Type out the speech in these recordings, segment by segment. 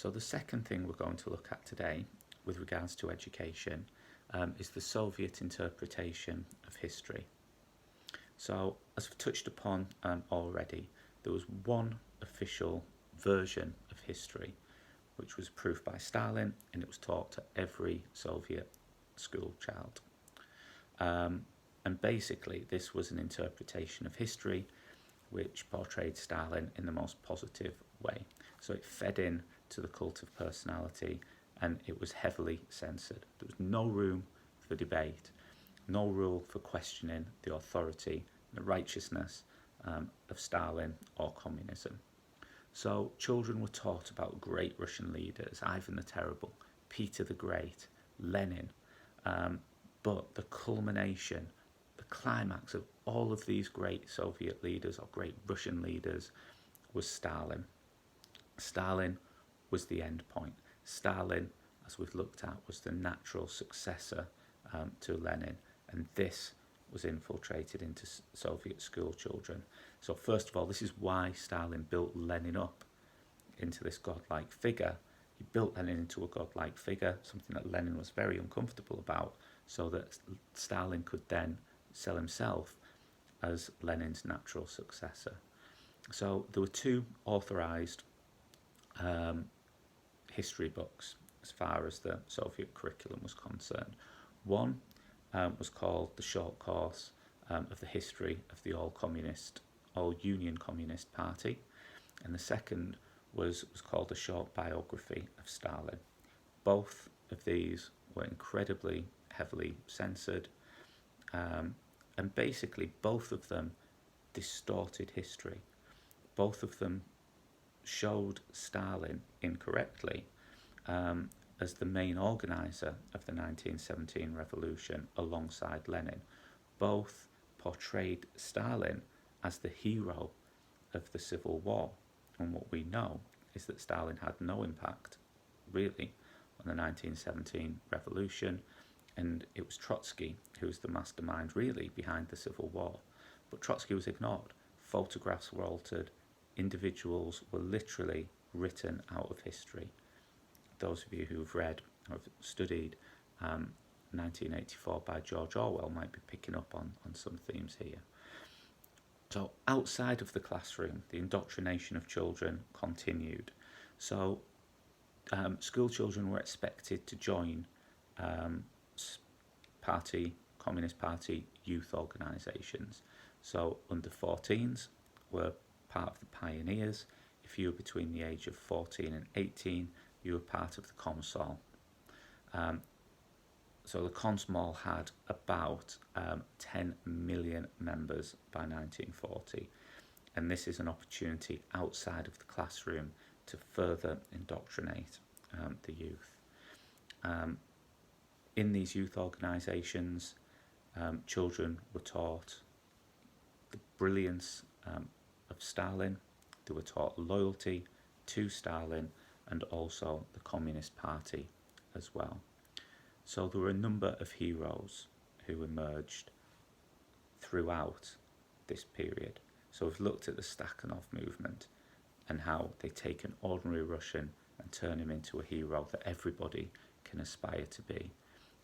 So the second thing we're going to look at today with regards to education is the Soviet interpretation of history. So as I've touched upon already, there was one official version of history which was approved by Stalin, and it was taught to every Soviet school child. And basically this was an interpretation of history which portrayed Stalin in the most positive way. So it fed in to the cult of personality, and it was heavily censored. There was no room for debate, no rule for questioning the authority and the righteousness of Stalin or communism. So children were taught about great Russian leaders, Ivan the Terrible, Peter the Great, Lenin, but the culmination, the climax of all of these great Soviet leaders or great Russian leaders was Stalin. Stalin was the end point. Stalin, as we've looked at, was the natural successor to Lenin, and this was infiltrated into Soviet school children. So first of all, this is why Stalin built Lenin up into this godlike figure. He built Lenin into a godlike figure, something that Lenin was very uncomfortable about, so that Stalin could then sell himself as Lenin's natural successor. So there were two authorized history books as far as the Soviet curriculum was concerned. One was called The Short Course of the History of the All Union Communist Party, and the second was called A Short Biography of Stalin. Both of these were incredibly heavily censored, and basically both of them distorted history. Both of them showed Stalin incorrectly as the main organizer of the 1917 revolution alongside Lenin. Both portrayed Stalin as the hero of the Civil War, and what we know is that Stalin had no impact really on the 1917 revolution, and it was Trotsky who was the mastermind really behind the Civil War. But Trotsky was ignored, photographs were altered, individuals were literally written out of history. Those of you who've read or have studied 1984 by George Orwell might be picking up on some themes here. So outside of the classroom, the indoctrination of children continued. So school children were expected to join Communist Party youth organisations. So under 14s were part of the pioneers. If you were between the age of 14 and 18, you were part of the Komsomol. So the Komsomol had about 10 million members by 1940, and this is an opportunity outside of the classroom to further indoctrinate the youth. In these youth organisations, children were taught the brilliance of Stalin, they were taught loyalty to Stalin and also the Communist Party as well. So there were a number of heroes who emerged throughout this period. So we've looked at the Stakhanov movement and how they take an ordinary Russian and turn him into a hero that everybody can aspire to be.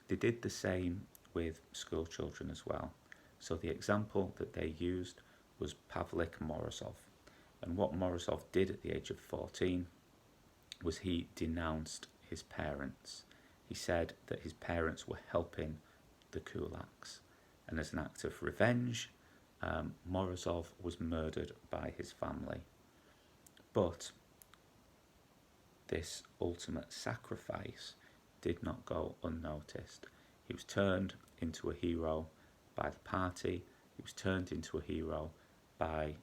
They did the same with school children as well. So the example that they used was Pavlik Morozov. And what Morozov did at the age of 14 was he denounced his parents. He said that his parents were helping the kulaks. And as an act of revenge, Morozov was murdered by his family. But this ultimate sacrifice did not go unnoticed. He was turned into a hero by the party. He was turned into a hero by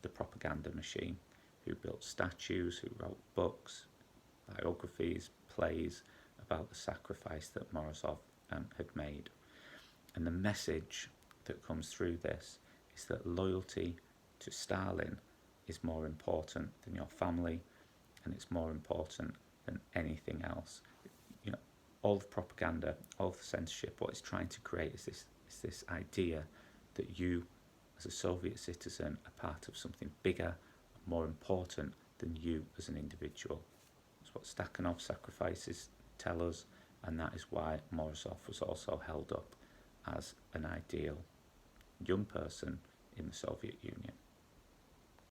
the propaganda machine, who built statues, who wrote books, biographies, plays about the sacrifice that Morozov had made. And the message that comes through this is that loyalty to Stalin is more important than your family, and it's more important than anything else. You know, all the propaganda, all the censorship, what it's trying to create is this idea that you, as a Soviet citizen, are part of something bigger, more important than you as an individual. That's what Stakhanov sacrifices tell us, and that is why Morozov was also held up as an ideal young person in the Soviet Union.